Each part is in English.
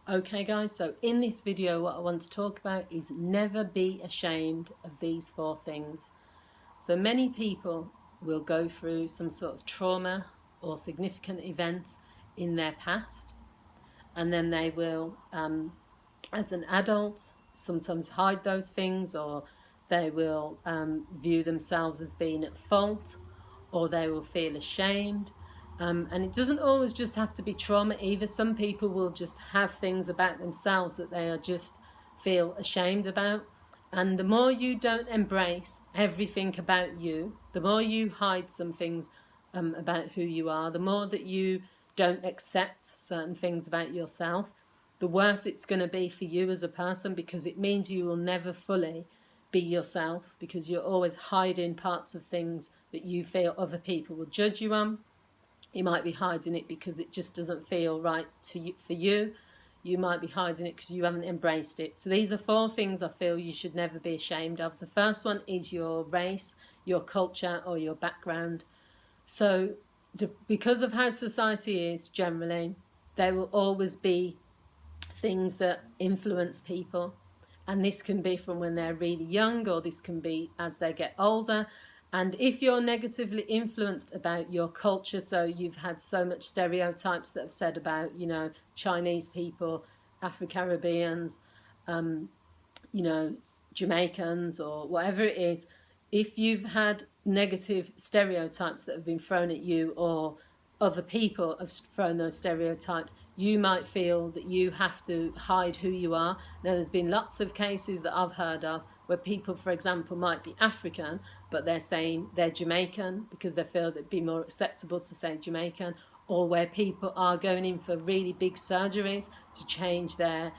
Okay guys, so in this video what I want to talk about is never be ashamed of these 4 things. So many people will go through some sort of trauma or significant events in their past, and then they will, as an adult, sometimes hide those things, or they will view themselves as being at fault, or they will feel ashamed. And it doesn't always just have to be trauma either. Some people will just have things about themselves that they are just feel ashamed about. And the more you don't embrace everything about you, the more you hide some things about who you are, the more that you don't accept certain things about yourself, the worse it's going to be for you as a person, because it means you will never fully be yourself, because you're always hiding parts of things that you feel other people will judge you on. You might be hiding it because it just doesn't feel right to you, for you. You might be hiding it because you haven't embraced it. So these are 4 things I feel you should never be ashamed of. The first one is your race, your culture, or your background. So because of how society is generally, there will always be things that influence people. And this can be from when they're really young, or this can be as they get older. And if you're negatively influenced about your culture, so you've had so much stereotypes that have said about, Chinese people, Afro-Caribbeans, Jamaicans, or whatever it is, if you've had negative stereotypes that have been thrown at you, or other people have thrown those stereotypes, you might feel that you have to hide who you are. Now, there's been lots of cases that I've heard of where people, for example, might be African, but they're saying they're Jamaican because they feel that it'd be more acceptable to say Jamaican, or where people are going in for really big surgeries to change their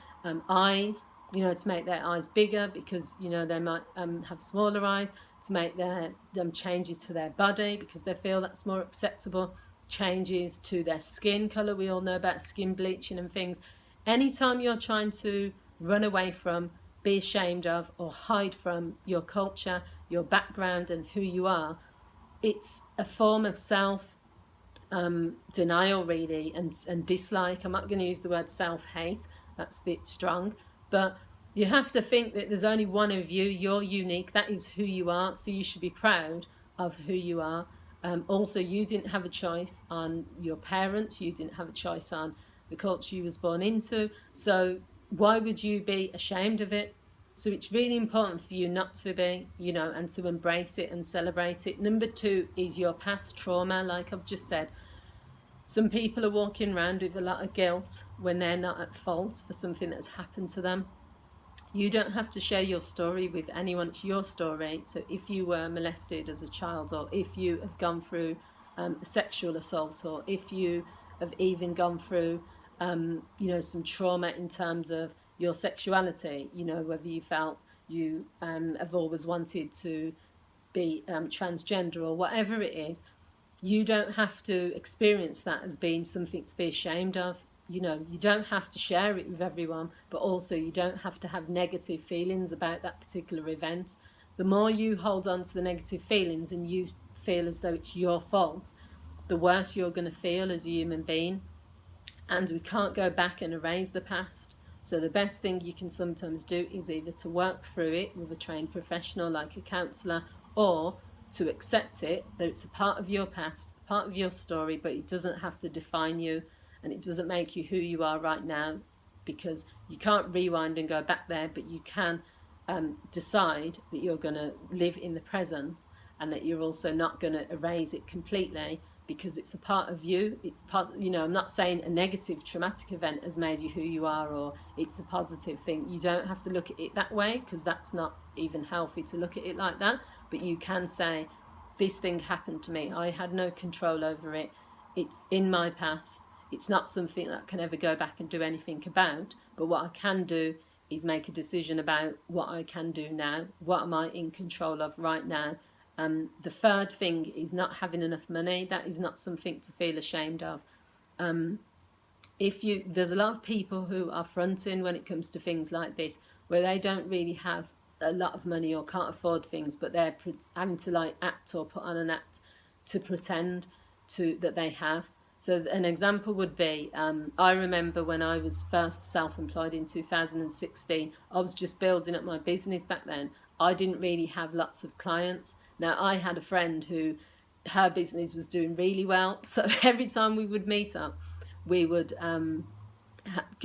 eyes, to make their eyes bigger because, they might have smaller eyes, to make them changes to their body because they feel that's more acceptable, changes to their skin colour. We all know about skin bleaching and things. Anytime you're trying to run away from, be ashamed of, or hide from your culture, your background and who you are, it's a form of self denial really, and dislike. I'm not going to use the word self-hate, that's a bit strong, but you have to think that there's only one of you, you're unique, that is who you are, so you should be proud of who you are. Also, you didn't have a choice on your parents, you didn't have a choice on the culture you was born into, so why would you be ashamed of it? So it's really important for you not to be, and to embrace it and celebrate it. Number 2 is your past trauma. Like I've just said, some people are walking around with a lot of guilt when they're not at fault for something that's happened to them. You don't have to share your story with anyone, it's your story. So if you were molested as a child, or if you have gone through a sexual assault, or if you have even gone through some trauma in terms of your sexuality, whether you felt you have always wanted to be transgender or whatever it is, you don't have to experience that as being something to be ashamed of. You don't have to share it with everyone, but also you don't have to have negative feelings about that particular event. The more you hold on to the negative feelings and you feel as though it's your fault, the worse you're going to feel as a human being. And we can't go back and erase the past. So the best thing you can sometimes do is either to work through it with a trained professional like a counsellor, or to accept it, that it's a part of your past, part of your story, but it doesn't have to define you, and it doesn't make you who you are right now, because you can't rewind and go back there, but you can decide that you're going to live in the present, and that you're also not going to erase it completely, because it's a part of you. It's part, I'm not saying a negative traumatic event has made you who you are, or it's a positive thing. You don't have to look at it that way, because that's not even healthy to look at it like that. But you can say, this thing happened to me, I had no control over it, it's in my past, it's not something that I can ever go back and do anything about, but what I can do is make a decision about what I can do now, what am I in control of right now. The third thing is not having enough money. That is not something to feel ashamed of. There's a lot of people who are fronting when it comes to things like this, where they don't really have a lot of money or can't afford things, but they're having to act or put on an act to pretend that they have. So an example would be, I remember when I was first self-employed in 2016, I was just building up my business back then. I didn't really have lots of clients. Now, I had a friend who, her business was doing really well. So every time we would meet up, we would,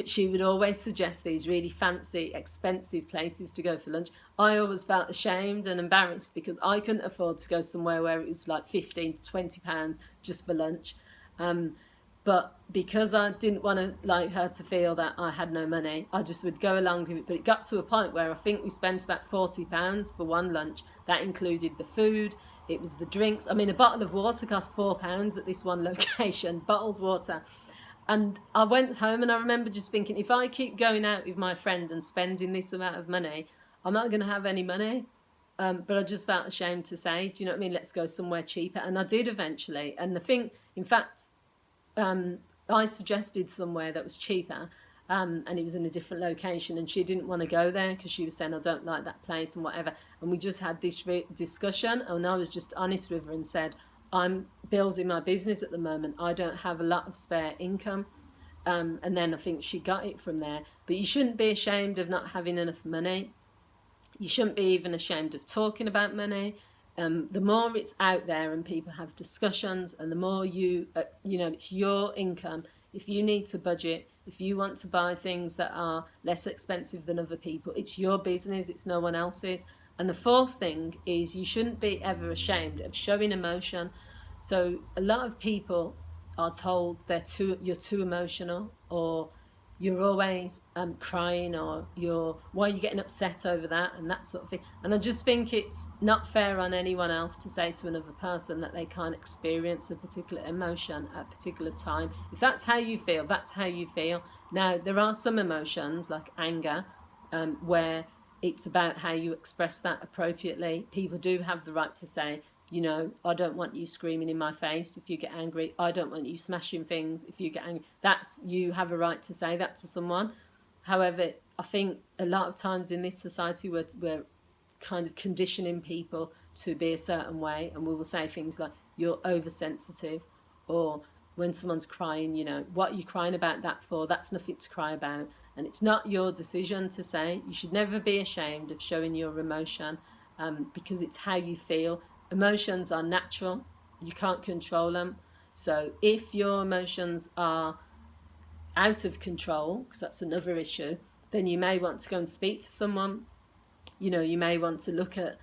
she would always suggest these really fancy, expensive places to go for lunch. I always felt ashamed and embarrassed because I couldn't afford to go somewhere where it was like 15 to 20 pounds just for lunch. But because I didn't want to like her to feel that I had no money, I just would go along with it. But it got to a point where I think we spent about £40 for one lunch. That included the food, it was the drinks. I mean, a bottle of water cost £4 at this one location, bottled water. And I went home and I remember just thinking, if I keep going out with my friends and spending this amount of money, I'm not going to have any money. But I just felt ashamed to say, do you know what I mean? Let's go somewhere cheaper. And I did eventually. And the thing, in fact, I suggested somewhere that was cheaper, and it was in a different location, and she didn't want to go there because she was saying, I don't like that place and whatever. And we just had this discussion, and I was just honest with her and said, I'm building my business at the moment. I don't have a lot of spare income. And then I think she got it from there. But you shouldn't be ashamed of not having enough money. You shouldn't be even ashamed of talking about money. The more it's out there and people have discussions, and the more you know, it's your income. If you need to budget, if you want to buy things that are less expensive than other people, it's your business, it's no one else's. And the fourth thing is you shouldn't be ever ashamed of showing emotion. So a lot of people are told you're too emotional, or you're always crying, or why are you getting upset over that, and that sort of thing. And I just think it's not fair on anyone else to say to another person that they can't experience a particular emotion at a particular time. If that's how you feel, that's how you feel. Now, there are some emotions like anger, where it's about how you express that appropriately. People do have the right to say, you know, I don't want you screaming in my face if you get angry. I don't want you smashing things if you get angry. You have a right to say that to someone. However, I think a lot of times in this society we're kind of conditioning people to be a certain way, and we will say things like, you're oversensitive, or when someone's crying, you know, what are you crying about that for? That's nothing to cry about. And it's not your decision to say. You should never be ashamed of showing your emotion, because it's how you feel. Emotions are natural. You can't control them. So if your emotions are out of control, because that's another issue, then you may want to go and speak to someone. You know, you may want to look at,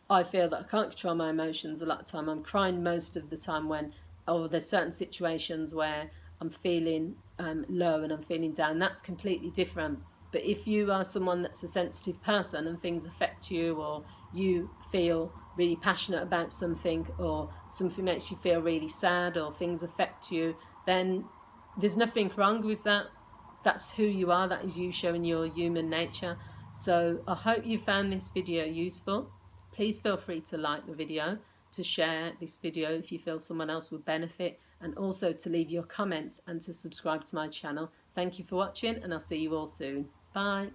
I feel that I can't control my emotions a lot of the time. I'm crying most of the time when, there's certain situations where I'm feeling low and I'm feeling down. That's completely different. But if you are someone that's a sensitive person and things affect you, or you feel really passionate about something, or something makes you feel really sad, or things affect you, then there's nothing wrong with that. That's who you are. That is you showing your human nature. So I hope you found this video useful. Please feel free to like the video, to share this video if you feel someone else would benefit, and also to leave your comments and to subscribe to my channel. Thank you for watching, and I'll see you all soon. Bye.